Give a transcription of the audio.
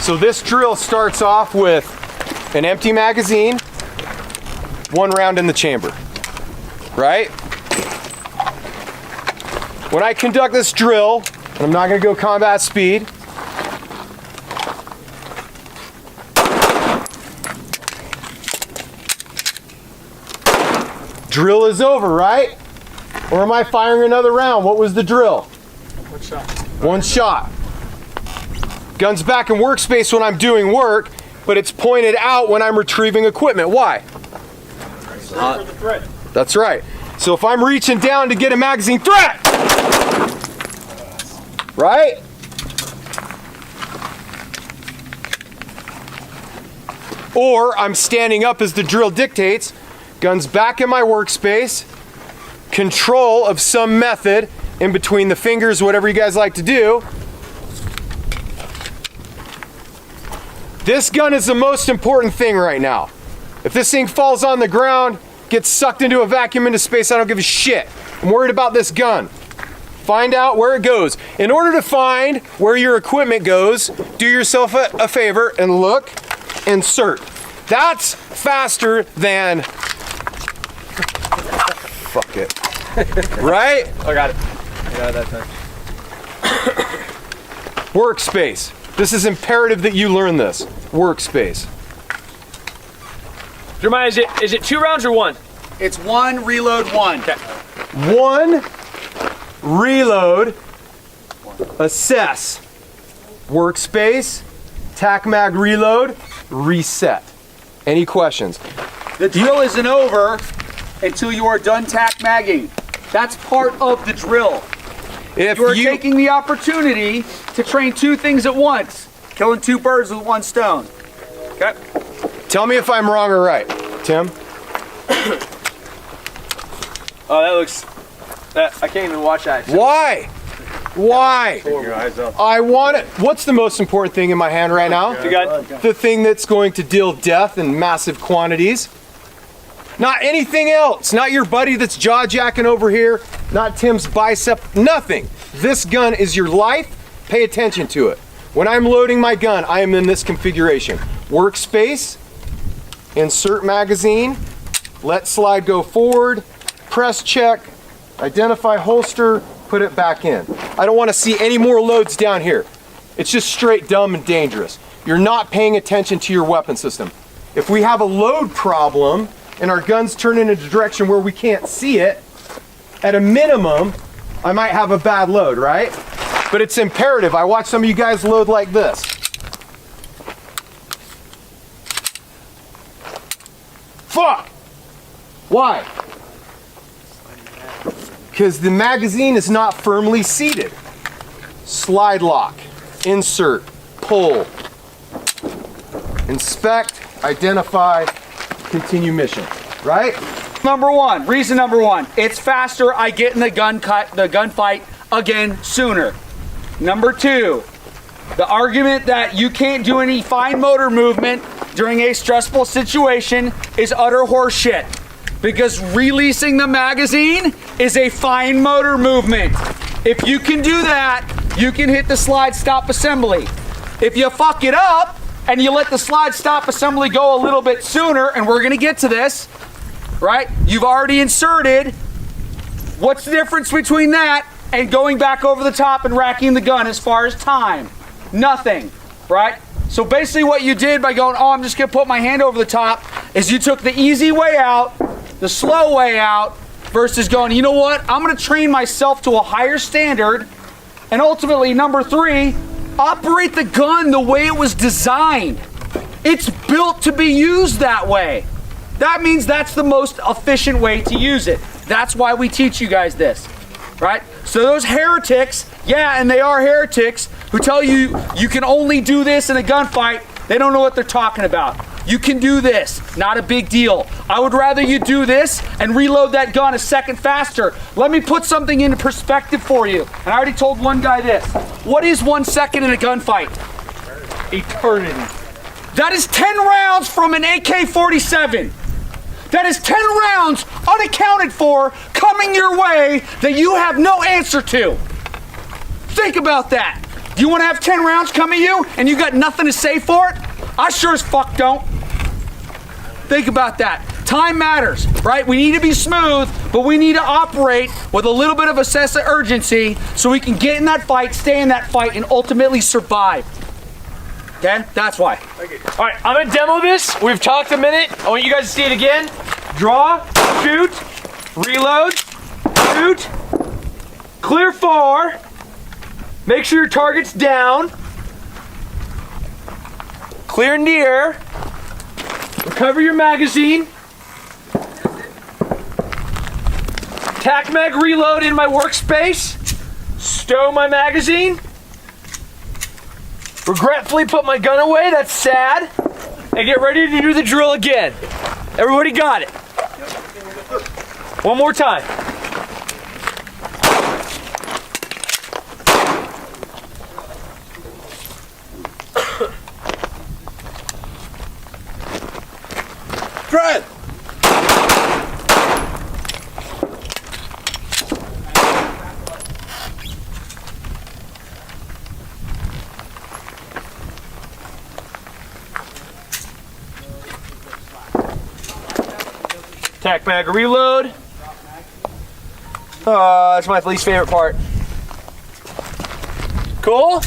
So this drill starts off with an empty magazine, 1 round in the chamber, right? When I conduct this drill, and I'm not gonna go combat speed, drill is over, right? Or am I firing another round? What was the drill? 1 shot. 1 shot. Gun's back in workspace when I'm doing work, but it's pointed out when I'm retrieving equipment. Why? For the threat. That's right. So if I'm reaching down to get a magazine threat, right? Or I'm standing up as the drill dictates, gun's back in my workspace, control of some method in between the fingers, whatever you guys like to do. This gun is the most important thing right now. If this thing falls on the ground, gets sucked into a vacuum into space, I don't give a shit. I'm worried about this gun. Find out where it goes. In order to find where your equipment goes, do yourself a favor and look, insert. That's faster than, fuck it, right? I got it. I got it that time. Workspace. This is imperative that you learn this. Workspace. Jeremiah, is it 2 rounds or 1? It's 1, reload 1. Okay. 1, reload, assess. Workspace, tac mag reload, reset. Any questions? The drill isn't over until you are done tac magging. That's part of the drill. If You are taking the opportunity to train 2 things at once, killing 2 birds with 1 stone. Okay? Tell me if I'm wrong or right, Tim. Oh, that looks. I can't even watch that. Why? Why? Take your eyes up. I want it. What's the most important thing in my hand right now? You got The thing that's going to deal death in massive quantities. Not anything else. Not your buddy that's jaw jacking over here. Not Tim's bicep. Nothing. This gun is your life. Pay attention to it. When I'm loading my gun, I am in this configuration. Workspace, insert magazine, let slide go forward, press check, identify holster, put it back in. I don't want to see any more loads down here. It's just straight dumb and dangerous. You're not paying attention to your weapon system. If we have a load problem and our guns turn in a direction where we can't see it, at a minimum, I might have a bad load, right? But it's imperative. I watch some of you guys load like this. Fuck! Why? Because the magazine is not firmly seated. Slide lock, insert, pull, inspect, identify, continue mission, right? Reason number one, it's faster. I get in the gunfight again sooner. Number 2, the argument that you can't do any fine motor movement during a stressful situation is utter horseshit. Because releasing the magazine is a fine motor movement. If you can do that, you can hit the slide stop assembly. If you fuck it up and you let the slide stop assembly go a little bit sooner, and we're gonna get to this, right? You've already inserted. What's the difference between that and going back over the top and racking the gun as far as time? Nothing, right? So basically what you did by going, oh, I'm just gonna put my hand over the top, is you took the easy way out, the slow way out, versus going, you know what? I'm gonna train myself to a higher standard, and ultimately, number 3, operate the gun the way it was designed. It's built to be used that way. That means that's the most efficient way to use it. That's why we teach you guys this, right? So those heretics, yeah, and they are heretics, who tell you you can only do this in a gunfight, they don't know what they're talking about. You can do this, not a big deal. I would rather you do this and reload that gun a second faster. Let me put something into perspective for you. And I already told one guy this. What is 1 second in a gunfight? Eternity. That is 10 rounds from an AK-47. That is 10 rounds unaccounted for coming your way that you have no answer to. Think about that. Do you want to have 10 rounds come at you and you got nothing to say for it? I sure as fuck don't. Think about that. Time matters, right? We need to be smooth, but we need to operate with a little bit of a sense of urgency so we can get in that fight, stay in that fight, and ultimately survive. Okay? That's why. All right, I'm gonna demo this. We've talked a minute. I want you guys to see it again. Draw, shoot, reload, shoot, clear far. Make sure your target's down. Clear near. Recover your magazine. Tac mag reload in my workspace. Stow my magazine. Regretfully put my gun away, that's sad. And get ready to do the drill again. Everybody got it? One more time. Fred! Tac mag reload. That's my least favorite part. Cool?